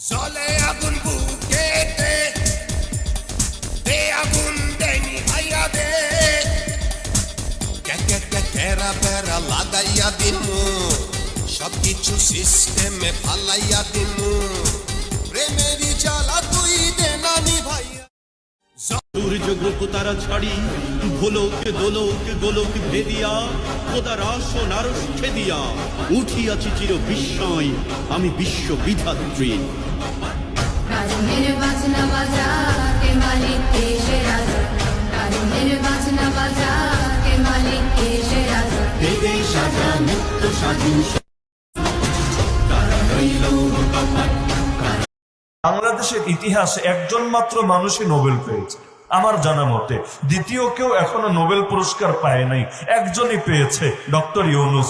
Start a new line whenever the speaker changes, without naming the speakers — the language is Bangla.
জলে আগুন বুকেতে দে আগুন দেনি ভাইয়া দে কেরা বেড়া লাগাইয়া দিমু সবকিছু সিস্টেমে ফালাইয়া দিমু প্রেমেরই জ্বালা তুই দে নানি ভাইয়া
সূর্য গ্রহ তারা ছাড়ি ভোলক দোলক গোলক ভেদিয়া খোদার আসন আরশ ছেদিয়া উঠিয়াছি চির বিস্ময় আমি বিশ্ব বিধাত্রী।
কারণের বাজনা বাজা কে মালিক কে সে রাজা, কারণের বাজনা বাজা কে মালিক কে সে রাজা।
দেবে সাজা নিত্য স্বাধীন তারা রইল কপাট।
বাংলাদেশের ইতিহাসে একজন মাত্র মানুষই নোবেল পেয়েছে আমার জানা মতে, দ্বিতীয় কেউ এখনো নোবেল পুরস্কার পায় নাই, একজনই পেয়েছে, ডক্টর ইউনূস।